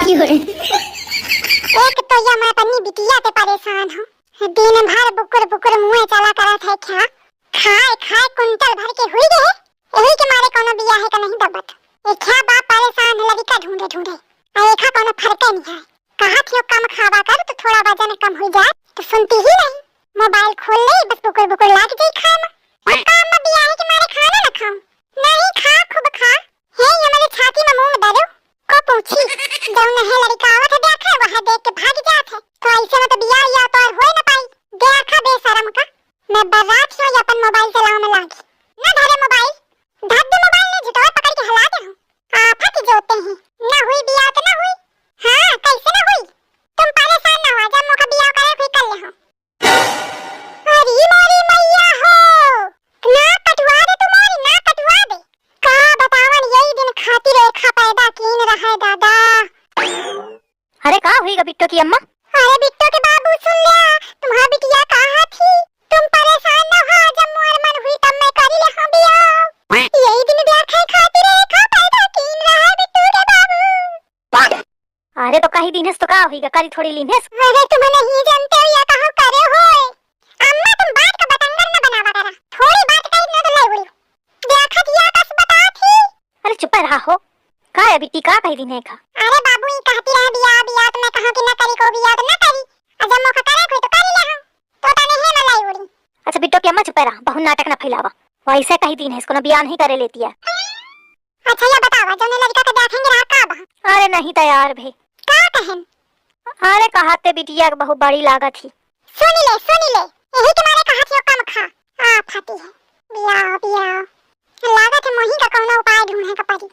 एक तो ये मैं अपनी बिटिया पे परेशान हूँ। दिन भर बुकुर बुकुर मुँह चला करत है। क्या खाए खाए कुंटल भर के हुई गए। यही के मारे कोनो बिया है का नहीं दबत। एक क्या बाप परेशान है लड़का ढूंढे ढूंढे। एक कोनो फर्क नहीं है। कहा थी कम खावा कर तो थोड़ा वजन कम हो जाए तो सुनती ही नहीं। मोबाइल खोल ले बस बुकुर बुकुर लाग जाए खाए में। काम में बिया है के मारे खाना न खाऊं। नहीं खा खूब खा। है ये मेरे छाती में मुंह दरो को पूछी जौन है लड़का आवत देखा वहां देख के भाग जात है। तो ऐसे में तो बिया या तो हो न पाई। देखा बेशरम का मैं बारात से अपन मोबाइल चलाने में लागी न धरे मोबाइल धर दे मोबाइल ने झटवा पकड़ के हिला दे हूं। आफत जोते हैं न हुई बिया तो न हुई। हां कैसे न हुई तुम परेशान न हो जब मौका बिया करे फिर कर ले हो। अरे मोरी मैया हो ना कटवा दे तुम्हारी ना कटवा दे। का बतावन यही दिन खाती रेखा पैदा कीन रहा है दादा। अरे का हुई बिट्टो की अम्मा? अरे बिट्टो के बाबू सुन लिया तुम्हारी बिटिया कहाँ थी। तुम परेशान न हो जब मोर मन हुई तब मैं करी ले हम बिया। यही दिन देखा खाती रेखा पैदा कीन रहा है बिट्टू के बाबू। अरे तो कहीं दिन तो का होईगा करी थोड़ी लीनेस। अरे तुम नहीं जानते हो या कहो करे हो। अम्मा तुम बात का बतंगर न बनावा करा। थोड़ी बात कही न तो लाई बोली। देखा दिया बस बता थी। अरे चुप रहा हो। का है बिट्टी का कही दिन है का? अरे बाबू ये कहती रहे बिया बिया तो मैं कहूं कि न करी को बिया तो न करी। जब मौका करे कोई तो कर ले हम। तो तने है न लाई बोली। अच्छा बिट्टो की अम्मा चुप रहा बहुत नाटक न फैलावा। वैसे कही दिन है इसको न बिया नहीं करे लेती है। अच्छा ये बतावा जो लड़का का देखेंगे रहा का बा। अरे नहीं तैयार भे का कहन। अरे कहाते बिटिया बहुत बड़ी लागत थी। सुन ले यही तुम्हारे कहा थी कम खा। आ फटी है बिया बिया लागत है मोही का कौन उपाय ढूंढने का पड़ी।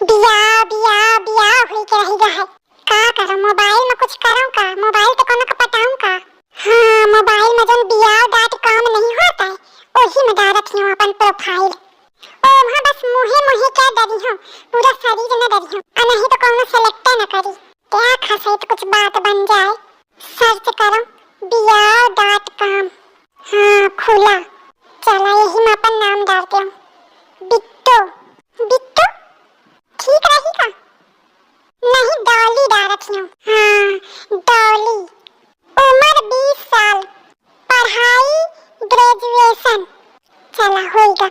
बिया बिया बिया हुई के रही है। का करूं मोबाइल में कुछ करूं का। मोबाइल तो कोनो का पटाऊं का। हां मोबाइल में जन बिया डाट काम नहीं होता है वही में डालत हूं अपन प्रोफाइल। ओ वहां बस मुहे मुहे क्या डरी हूं पूरा शरीर न डरी हूं। नहीं तो कोनो सेलेक्ट न करी। क्या खासे तो कुछ बात बन जाए। सर्च करो biao.com। हाँ खुला। चला यही में अपन नाम डालते हूँ बिट्टो। बिट्टो ठीक रहेगा। नहीं डॉली डाल रखी हूँ। हाँ डॉली। उम्र 20 साल। पढ़ाई ग्रेजुएशन। चला होगा।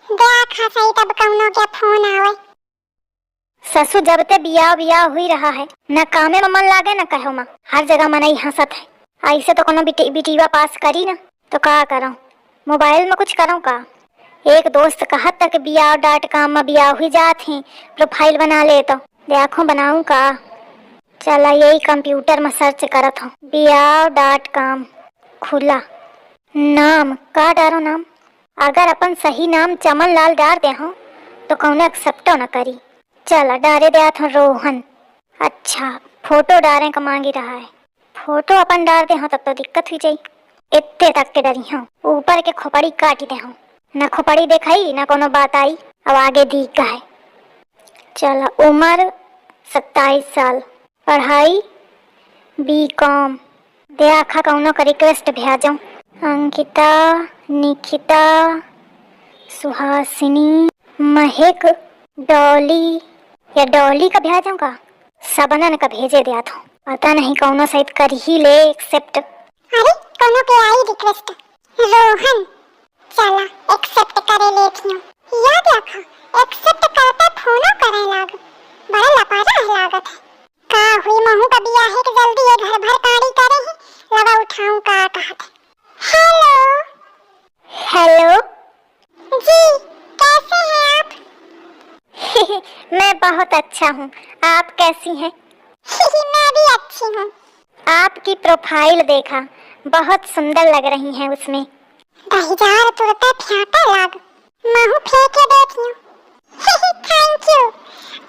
देखा सही तब कौनो क्या फोन आवे। ससुर जब ते बिया बिया हुई रहा है न कामे में मन लागे न कहो मां। हर जगह मन ही हंसत है। ऐसे तो कोनो बिटिवा पास करी ना तो का करूं मोबाइल में कुछ करूं का। एक दोस्त कहत तक biao.com में बिया हुई जात है प्रोफाइल बना ले तो देखो बनाऊं का। चला यही कंप्यूटर में सर्च करत हूँ biao.com खुला। नाम का डारो नाम। अगर अपन सही नाम चमन लाल डाल दे हूँ तो कौन एक्सेप्टो न करी। चला डारे दिया था रोहन। अच्छा फोटो डालने का मांगी रहा है। फोटो अपन डाल दे हूँ तब तो दिक्कत हुई जाई। इतने तक के डरी हूँ ऊपर के खोपड़ी काट दे हूँ न खोपड़ी दिखाई न कोनो बात आई। अब आगे दी का है। चला उम्र 27 साल। पढ़ाई बीकॉम। देखा कौनो का रिक्वेस्ट भेजूं। अंकिता निकिता सुहासिनी महक डॉली या डॉली का भेजूं का। सबनन का भेजे दिया था पता नहीं कौनो शायद कर ही ले एक्सेप्ट। अरे कोनो के आई रिक्वेस्ट रोहन। चला एक्सेप्ट करे लेती हूँ। याद रखा एक्सेप्ट करते फोनो करे लाग। बड़ा लपारा है लागत है। का हुई महू का बिया है कि जल्दी ये घर भर काड़ी करे ही लगा उठाऊं का कहत। हेलो हेलो जी कैसे हैं आप। मैं बहुत अच्छा हूँ आप कैसी हैं। मैं भी अच्छी हूँ। आपकी प्रोफाइल देखा बहुत सुंदर लग रही हैं उसमें। दहीजार तुरते फ्याटा लाग। महू फेंके देखी हूँ। थैंक यू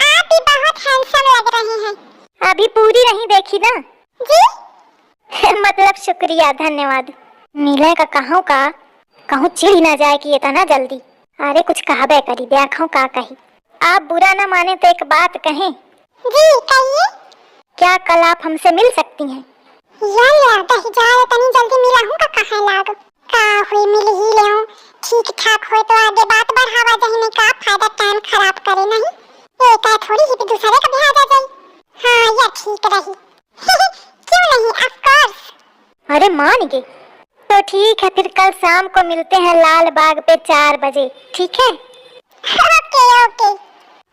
आप भी बहुत हैंडसम लग रहे हैं। अभी पूरी नहीं देखी ना जी। मतलब शुक्रिया धन्यवाद। मिले का कहूँ चिढ़ ना जाए कि इतना जल्दी। अरे कुछ कहबे करी देखो का कही। आप बुरा न माने तो एक बात कहें। जी कहिए। क्या कल आप हमसे मिल सकती हैं। यार दहीजार तनी जल्दी मिला हूँ का कहे लाग। का हुई मिल ही ले ठीक ठाक हो तो आगे बात बढ़ावा जही में का फायदा टाइम खराब करे नहीं। एक है थोड़ी ही दूसरे का भी आ जाए। हाँ ये ठीक रही। क्यों नहीं, ऑफ कोर्स। अरे मान गए। तो ठीक है, फिर कल शाम को मिलते हैं लाल बाग पे 4 बजे, ठीक है? ओके ओके,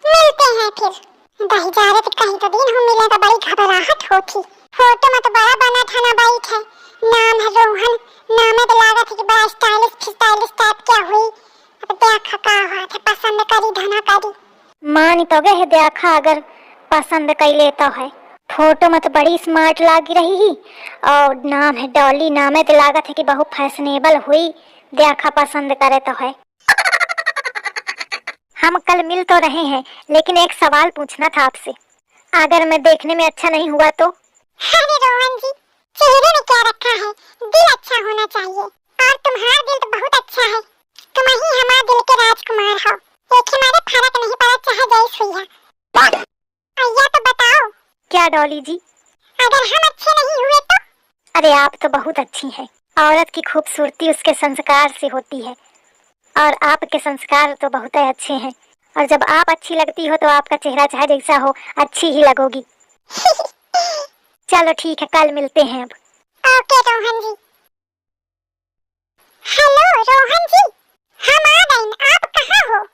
मिलते हैं फिर। दही जा रहे तो कहीं तो दिन हम मिले तो बड़ी घबराहट होती। फोटो में तो बड़ा बना था ना बाइक है, नाम है रोहन, नाम है तो लगा था कि बड़ा स्टाइलिश टाइप क्या हुई। अब देखा का हुआ था, पसंद करी धना करी। मान तो गए देखा, अगर पसंद कर लेता है। फोटो में तो बड़ी स्मार्ट लागी रही ही, और नाम है डॉली, नाम है तो लागत है कि बहुत फैशनेबल हुई। देखा पसंद करे तो है। हम कल मिल तो रहे हैं, लेकिन एक सवाल पूछना था आपसे। अगर मैं देखने में अच्छा नहीं हुआ तो? अरे रोहन जी, चेहरे में क्या रखा है, दिल अच्छा होना चाहिए। और तुम्हारा दिल तो बहुत अच्छा है, तुम ही हमारे दिल के राजकुमार हो। एक हमारे फर्क नहीं पड़ा चाहे जैस हुई है। या तो बताओ। क्या डॉली जी? अगर हम अच्छे नहीं हुए तो? अरे आप तो बहुत अच्छी हैं। औरत की खूबसूरती उसके संस्कार से होती है, और आपके संस्कार तो बहुत अच्छे हैं। और जब आप अच्छी लगती हो तो आपका चेहरा चाहे जैसा हो अच्छी ही लगोगी। चलो ठीक है, कल मिलते हैं अब। ओके रोहन जी। हेलो रोहन जी, हम आ गए, आप कहाँ हो?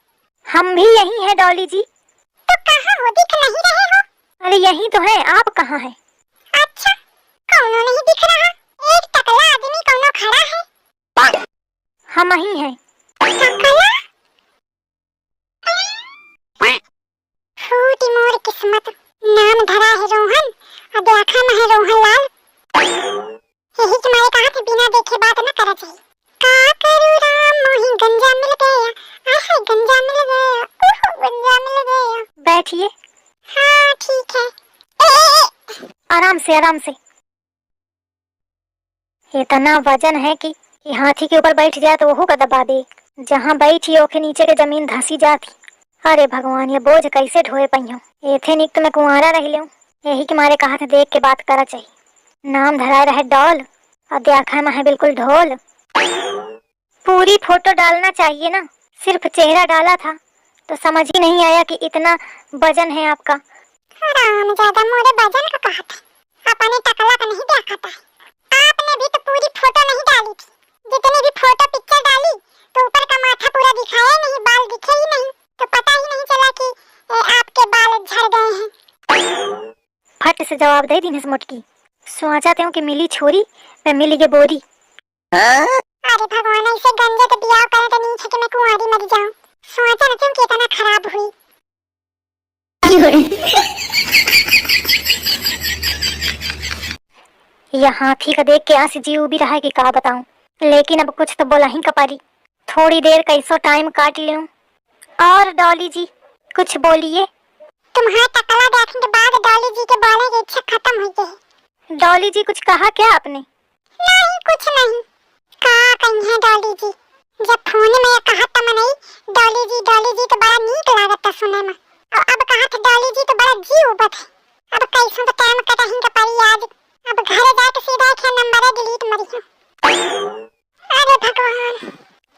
हम भी यही हैं डॉली जी। तो कहाँ हो, दिख नहीं रहे हो? अरे यही तो है, आप कहाँ हैं? अच्छा, कौनो नहीं दिख रहा, एक टकला आदमी कौनो खड़ा है। हम ही हैं। टकला? फूटी मोर किस्मत, नाम धरा है रोहन और देखा न है रोहन लाल। यही तुम्हारे कहा थे बिना देखे बात न करा चाहिए। का करूँ राम मोही गंजा मिल गया, आहा गंजा मिल गया, गंजा मिल गया। बैठिए। हाँ ठीक है। आराम से आराम से। इतना वजन है कि हाथी के ऊपर बैठ जाए तो वो का दबा दे। जहाँ बैठी ओके नीचे के जमीन धसी जाती। अरे भगवान, ये बोझ कैसे ढोए पहियो। एथे निक तो मैं कुंवारा रह लियो, यही के मारे कहा था देख के बात करा चाहिए। नाम धरा रहे डॉल और देखा में है बिल्कुल ढोल। पूरी फोटो डालना चाहिए ना, सिर्फ चेहरा डाला था तो समझ ही नहीं आया कि इतना वजन है आपका। राम ज्यादा मोरे वजन का कहा था, अपने टकला का नहीं देखा था। आपने भी तो पूरी फोटो नहीं डाली थी, जितनी भी फोटो पिक्चर डाली तो ऊपर का माथा पूरा दिखाया नहीं, बाल दिखे ही नहीं, तो पता ही नहीं चला कि आपके बाल झड़ गए हैं। फट से जवाब दे दी मुटकी। सोचाते हूँ कि मिली छोरी मैं मिली के बोरी। अरे भगवान, ऐसे गंजे तो बियाह करे तो नीचे के मैं कुंवारी मर जाऊं। सोचा ना क्यों कि इतना खराब हुई। यह हाथी का देख के आंसी जीव भी रहा है कि का बताऊं, लेकिन अब कुछ तो बोला ही कपारी। थोड़ी देर कैसो टाइम काट लूं। और डॉली जी कुछ बोलिए। तुम्हारा टकला देखने के बाद डॉली जी के बोलने की इच्छा खत्म हो गई। डॉली जी कुछ कहा क्या आपने? नहीं कुछ नहीं, कहा कहीं है डॉली जी। जब फोन में ये कहा था नहीं डॉली जी तो बड़ा नीक लागत था सुने में, और अब कहा था डॉली जी तो बड़ा जी उबत है। अब कैसो तो टाइम कटही का पड़ी आज, अब घर जाके सीधा के नंबर डिलीट मरियो। अरे भगवान।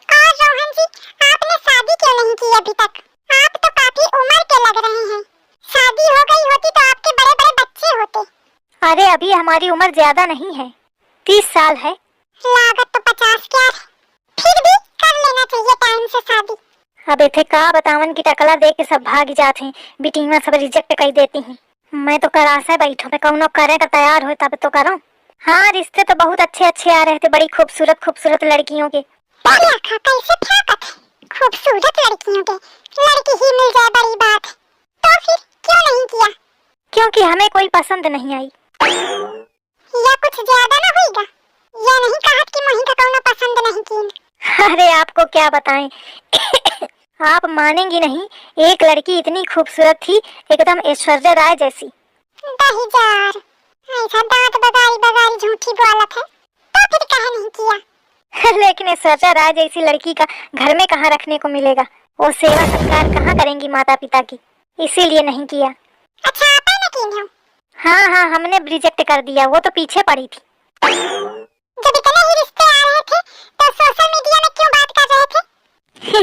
और रोहन जी, आपने शादी क्यों नहीं की अभी तक? आप तो काफी उम्र के लग रहे हैं, शादी हो गई होती तो आपके बड़े बड़े बच्चे होते। अरे अभी हमारी उम्र ज्यादा नहीं है, 30 साल है। लागत तो 50 क्या है, फिर भी कर लेना चाहिए टाइम से शादी। अब इथे का बतावन की टकला देख के सब भाग जाते हैं, बिटिंगा सब रिजेक्ट कर देती हैं। मैं तो करासे बैठो पे कौनो करे का तैयार हो तब तो करो। हाँ रिश्ते तो बहुत अच्छे अच्छे आ रहे थे, बड़ी खूबसूरत खूबसूरत लड़कियों के। कैसे ठाकत है, खूबसूरत लड़कियों के, लड़की ही मिल जाए बड़ी बात है। तो फिर क्यों नहीं किया? क्योंकि हमें कोई पसंद नहीं आई। या कुछ ज्यादा ना होगा, या नहीं कहा कि मोही का कौनो पसंद नहीं की। अरे आपको क्या बताएं। आप मानेंगी नहीं, एक लड़की इतनी खूबसूरत थी, एकदम ऐश्वर्या राय जैसी। दही जार, ऐसा दांत बगारी बगारी झूठी बोलत है, तो फिर कहा नहीं किया? लेकिन ऐश्वर्या राय जैसी लड़की का घर में कहाँ रखने को मिलेगा, वो सेवा सत्कार कहाँ करेंगी माता पिता की, इसीलिए नहीं किया। अच्छा आपने ने की हो? हाँ हाँ हमने रिजेक्ट कर दिया, वो तो पीछे पड़ी थी। जब इतने ही रिश्ते आ रहे थे तो सोशल मीडिया में क्यों बात कर रहे थे?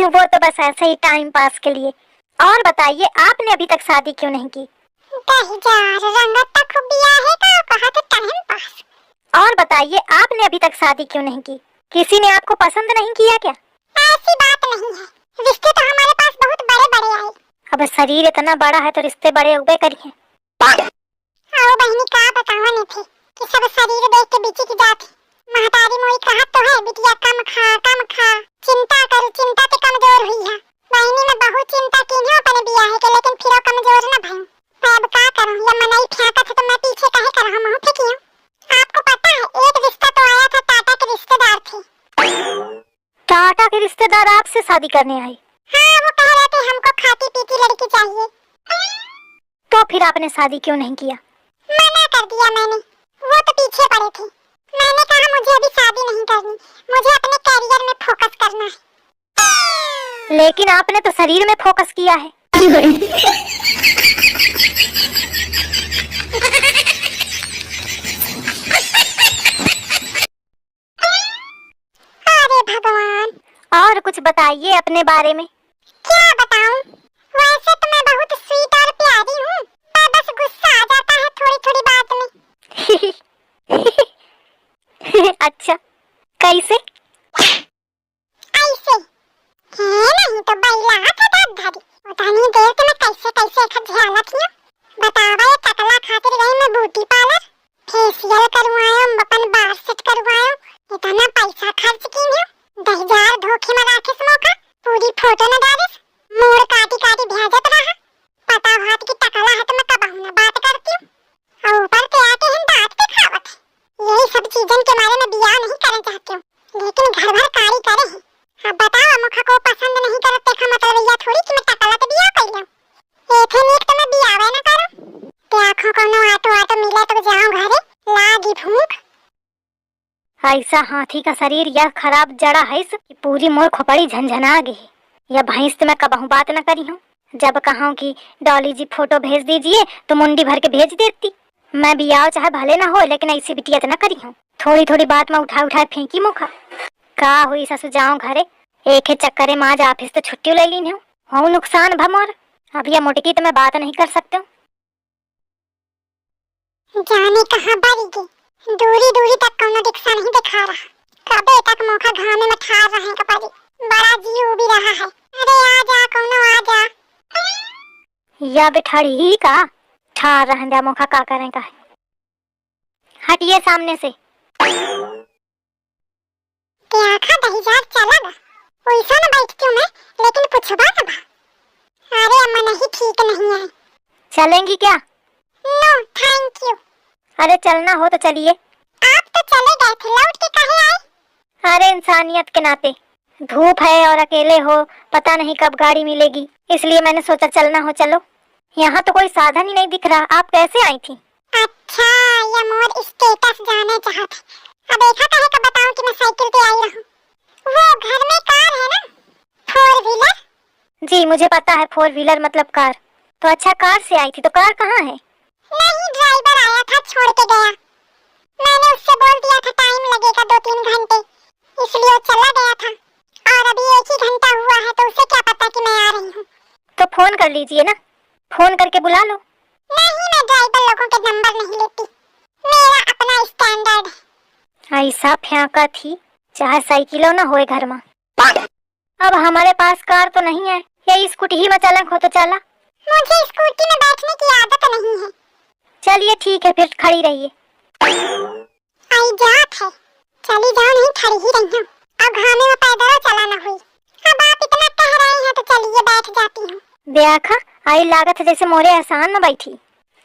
वो तो बस ऐसे ही टाइम पास के लिए। और बताइए आपने अभी तक शादी क्यों नहीं की? दहजार रंगत तक खूब बिया है का कहा तो टाइम पास। और बताइए आपने अभी तक शादी क्यों नहीं की? किसी ने आपको पसंद नहीं किया क्या? ऐसी बात नहीं है, रिश्ते तो हमारे पास बहुत बड़े बड़े आए। अब शरीर इतना बड़ा है तो रिश्ते बड़े उबे करिए। आओ बहनी का बतावा ने थे कि सब शरीर देख के बीची की जात। महतारी मोई कहा तो है बिटिया कम खा चिंता कर चिंता ते कमजोर हुई है। बहनी में बहुत चिंता की है अपने बिया है के लेकिन फिर कमजोर ना भई। मैं अब का करूं या मनई फेंका था तो मैं पीछे कहे कर रहा हूं फेंकी हूं। आपको पता है एक रिश्ता तो आया था टाटा के रिश्तेदार थे। टाटा के रिश्तेदार आपसे शादी करने आए? हाँ वो कह रहे थे हमको खाती पीती लड़की चाहिए। तो फिर आपने शादी क्यों नहीं किया? मना कर दिया मैंने, वो तो पीछे पड़े थे। मैंने कहा मुझे अभी शादी नहीं करनी, मुझे अपने कैरियर में फोकस करना है। लेकिन आपने तो शरीर में फोकस किया है। अरे भगवान। और कुछ बताइए अपने बारे में। क्या बताऊं? वैसे तो मैं बहुत स्वीट और प्यारी हूँ, पर बस गुस्सा आ जाता है थोड़ी थोड़ी बात में। अच्छा कैसे? ऐसे है नहीं तो बैला था धरी। उतनी देर तो मैं कैसे कैसे एक ध्यान रखियो। बतावा ये टकला खातिर गई मैं ब्यूटी पार्लर, फेशियल करवायो, अपन बाल सेट करवायो, इतना पैसा खर्च की है। 10,000 धोखे में राखिस मौका, पूरी फोटो न डालिस, मोड़ काटी काटी भेजत रहा। पता हाथ की टकला है तो मैं कबहू न बात करती हूँ, और ऊपर के आके हम दांत पे खावत। यही सब चीजन के बारे में बियाह नहीं करना चाहती हूँ, लेकिन घर भर कारी करे हैं। अब बताओ मुखा को पसंद नहीं करत देखा मतलब यह थोड़ी कि मैं टकला तो बियाह कर लूं। एथे नीक तो मैं बियाह न करूं। ते आंखों को नो आटो मिले तो जाऊं घरे लागी भूख। ऐसा हाथी का शरीर यह खराब जड़ा है कि पूरी मोर खोपड़ी झंझना गई। यह भैंस तो मैं कबहू बात न करी हूँ। जब कहूँ कि डॉली जी फोटो भेज दीजिए तो मुंडी भर के भेज देती। मैं बियाह चाहे भले ना हो लेकिन ऐसी बिटियत न करी हूँ। थोड़ी थोड़ी बात में उठा फेंकी मुखा। का हुई ससु जाऊं घरे, एक ही चक्करे में आज ऑफिस तो छुट्टी ले ली हूँ। नुकसान भमोर। अब यह मुटकी तो मैं बात नहीं कर सकती हूँ। जाने कहाँ बारी गई, दूरी दूरी तक कोनो रिक्शा नहीं दिखा रहा। कबे तक मौका घामे में ठार रहे कपारी, बड़ा जीव भी रहा है। अरे आजा कोनो आजा। या बिठाड़ी ही का ठार रहन जा मौका का करें का है। हटिए सामने से। ते आखा 10,000 चला ना, वैसा न बैठती हूँ मैं, लेकिन पूछबा न बा। अरे अम्मा नहीं ठीक नहीं है। चलेंगी क्या? No thank you. अरे चलना हो तो चलिए। आप तो चले गए थे, लौट के कहे आए? अरे इंसानियत के नाते, धूप है और अकेले हो, पता नहीं कब गाड़ी मिलेगी, इसलिए मैंने सोचा चलना हो चलो। यहाँ तो कोई साधन ही नहीं दिख रहा, आप कैसे आई थी? अच्छा ये मोर स्टेटस जाने चाहते। अब देखा कहे का बताऊं कि मैं साइकिल पे आई रहूं। वो घर में कार है ना, 4 व्हीलर। जी मुझे पता है 4 व्हीलर मतलब कार। तो अच्छा कार से आई थी, तो कार कहाँ है? नहीं ड्राइवर आया था छोड़ के गया। मैंने उससे बोल दिया था टाइम लगेगा 2-3 घंटे, इसलिए वो चला गया था। और अभी 1 ही घंटा हुआ है तो उसे क्या पता कि मैं आ रही हूँ। तो फोन कर लीजिए ना, फोन करके बुला लो। नहीं मैं ड्राइवर लोगों के नंबर नहीं लेती, मेरा अपना स्टैंडर्ड है। ऐसा फेंका थी चाहे साइकिलों ना होए घर में। अब हमारे पास कार तो नहीं है, या स्कूटी ही में चलन हो तो चला। मुझे स्कूटी में बैठने की आदत नहीं है। चलिए ठीक है फिर खड़ी रहिए। आई जात है, चली जाओ नहीं खड़ी ही रही हूँ। अब घामे में पैदल चला ना हुई। अब आप इतना कह रहे हैं तो चलिए बैठ जाती हूँ। देखा आई लागत है जैसे मोरे एहसान में बैठी।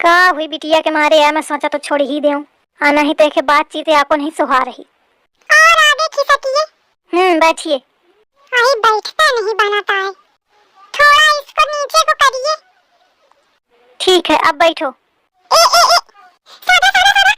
का हुई बिटिया के मारे है, मैं सोचा तो छोड़ ही दूं। आना ही देखे बातचीत आपको नहीं सुहा रही। और आगे खिसकिए। बैठिए। आई बैठता नहीं बनाता है, थोड़ा इसको नीचे को करिए। ठीक है अब बैठो। सादा सादा सादा।